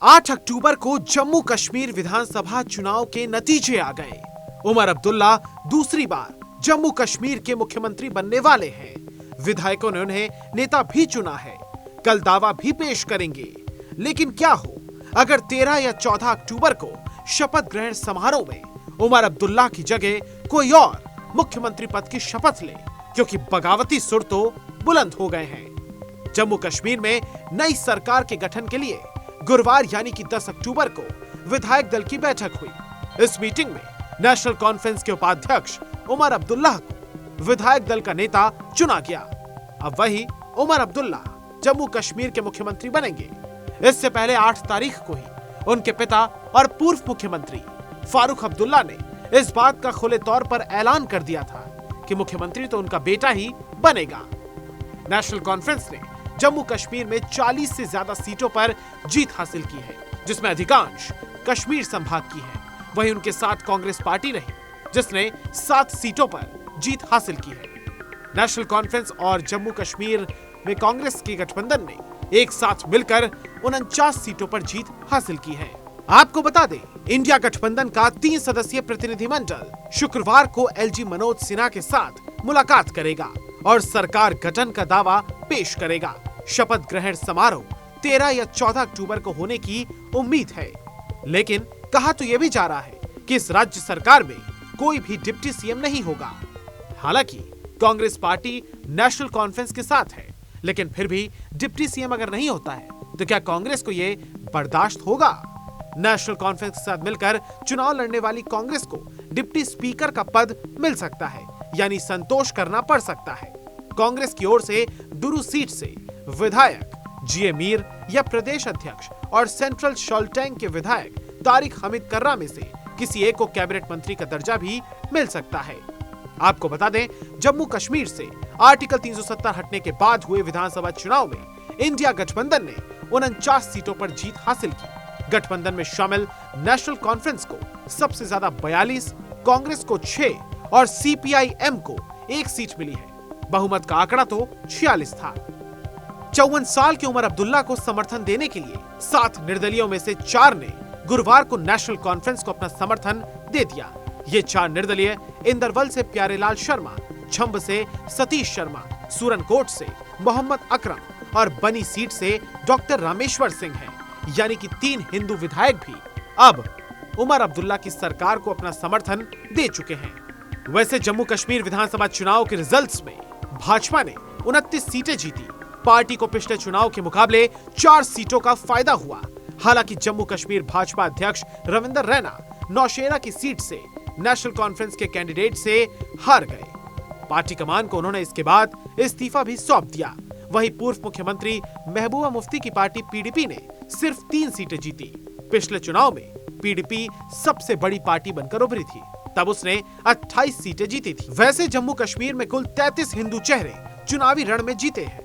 8 अक्टूबर को जम्मू कश्मीर विधानसभा चुनाव के नतीजे आ गए। उमर अब्दुल्ला दूसरी बार जम्मू कश्मीर के मुख्यमंत्री बनने वाले हैं। विधायकों ने उन्हें नेता भी चुना है, कल दावा भी पेश करेंगे। लेकिन क्या हो अगर 13 या 14 अक्टूबर को शपथ ग्रहण समारोह में उमर अब्दुल्ला की जगह कोई और मुख्यमंत्री पद की शपथ ले, क्योंकि बगावती सुर तो बुलंद हो गए हैं। जम्मू कश्मीर में नई सरकार के गठन के लिए गुरुवार यानी कि 10 अक्टूबर को विधायक दल की बैठक हुई। इस मीटिंग में नेशनल कॉन्फ्रेंस के उपाध्यक्ष उमर अब्दुल्ला को विधायक दल का नेता चुना गया। अब वही उमर अब्दुल्ला जम्मू कश्मीर के मुख्यमंत्री बनेंगे। इससे पहले 8 तारीख को ही उनके पिता और पूर्व मुख्यमंत्री फारूक अब्दुल्ला ने इस बात का खुले तौर पर ऐलान कर दिया था कि मुख्यमंत्री तो उनका बेटा ही बनेगा। नेशनल कॉन्फ्रेंस ने जम्मू कश्मीर में 40 से ज्यादा सीटों पर जीत हासिल की है, जिसमें अधिकांश कश्मीर संभाग की है। वहीं उनके साथ कांग्रेस पार्टी रही, जिसने 7 सीटों पर जीत हासिल की है। नेशनल कॉन्फ्रेंस और जम्मू कश्मीर में कांग्रेस के गठबंधन ने एक साथ मिलकर 49 सीटों पर जीत हासिल की है। आपको बता दें, इंडिया गठबंधन का 3 सदस्यीय प्रतिनिधिमंडल शुक्रवार को एलजी मनोज सिन्हा के साथ मुलाकात करेगा और सरकार गठन का दावा पेश करेगा। शपथ ग्रहण समारोह 13 या 14 अक्टूबर को होने की उम्मीद है। लेकिन कहा तो यह भी जा रहा है कि इस राज्य सरकार में कोई भी डिप्टी सीएम नहीं होगा। हालांकि कांग्रेस पार्टी नेशनल कॉन्फ्रेंस के साथ है, लेकिन फिर भी डिप्टी सीएम अगर नहीं होता है तो क्या कांग्रेस को ये बर्दाश्त होगा? नेशनल कॉन्फ्रेंस के साथ मिलकर चुनाव लड़ने वाली कांग्रेस को डिप्टी स्पीकर का पद मिल सकता है, यानी संतोष करना पड़ सकता है। कांग्रेस की ओर से दुरू सीट से विधायक जीए मीर या प्रदेश अध्यक्ष और सेंट्रल शॉल्टैंग के विधायक तारिक हमीद कर्रा में से किसी एक को कैबिनेट मंत्री का दर्जा भी मिल सकता है। आपको बता दें, जम्मू कश्मीर से आर्टिकल 370 हटने के बाद हुए विधानसभा चुनाव में इंडिया गठबंधन ने 49 सीटों पर जीत हासिल की। गठबंधन में शामिल नेशनल कॉन्फ्रेंस को सबसे ज्यादा 42, कांग्रेस को 6 और सीपीआई-एम को 1 सीट मिली है। बहुमत का आंकड़ा तो 46 था। 54 साल की उमर अब्दुल्ला को समर्थन देने के लिए 7 निर्दलीयों में से 4 ने गुरुवार को नेशनल कॉन्फ्रेंस को अपना समर्थन दे दिया। ये 4 निर्दलीय इंदरवल से प्यारेलाल शर्मा, छंब से सतीश शर्मा, सूरनकोट से मोहम्मद अकरम और बनी सीट से डॉक्टर रामेश्वर सिंह हैं। यानी कि 3 हिंदू विधायक भी अब उमर अब्दुल्ला की सरकार को अपना समर्थन दे चुके हैं। वैसे जम्मू कश्मीर विधानसभा चुनाव के रिजल्ट्स में भाजपा ने 29 सीटें जीती। पार्टी को पिछले चुनाव के मुकाबले 4 सीटों का फायदा हुआ। हालांकि जम्मू कश्मीर भाजपा अध्यक्ष रविंदर रैना नौशेरा की सीट से नेशनल कॉन्फ्रेंस के कैंडिडेट से हार गए। पार्टी कमान को उन्होंने इसके बाद इस्तीफा भी सौंप दिया। वहीं पूर्व मुख्यमंत्री महबूबा मुफ्ती की पार्टी पीडीपी ने सिर्फ 3 सीटें जीती। पिछले चुनाव में पीडीपी सबसे बड़ी पार्टी बनकर उभरी थी, तब उसने 28 सीटें जीती थी। वैसे जम्मू कश्मीर में कुल 33 हिंदू चेहरे चुनावी रण में जीते हैं,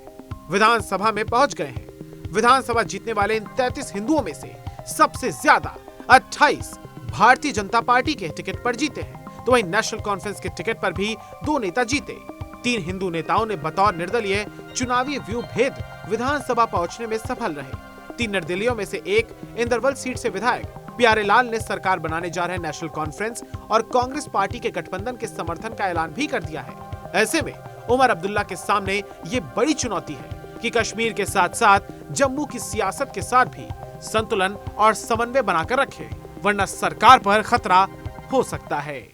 विधानसभा में पहुंच गए हैं। विधानसभा जीतने वाले इन 33 हिंदुओं में से सबसे ज्यादा 28 भारतीय जनता पार्टी के टिकट पर जीते हैं, तो वहीं नेशनल कॉन्फ्रेंस के टिकट पर भी 2 नेता जीते। 3 हिंदू नेताओं ने बतौर निर्दलीय चुनावी व्यू भेद विधानसभा पहुंचने में सफल रहे। 3 निर्दलीयों में से एक इंदरवल सीट से विधायक प्यारेलाल ने सरकार बनाने जा रहे नेशनल कॉन्फ्रेंस और कांग्रेस पार्टी के गठबंधन के समर्थन का ऐलान भी कर दिया है। ऐसे में उमर अब्दुल्ला के सामने ये बड़ी चुनौती है कि कश्मीर के साथ साथ जम्मू की सियासत के साथ भी संतुलन और समन्वय बनाकर रखे, वरना सरकार पर खतरा हो सकता है।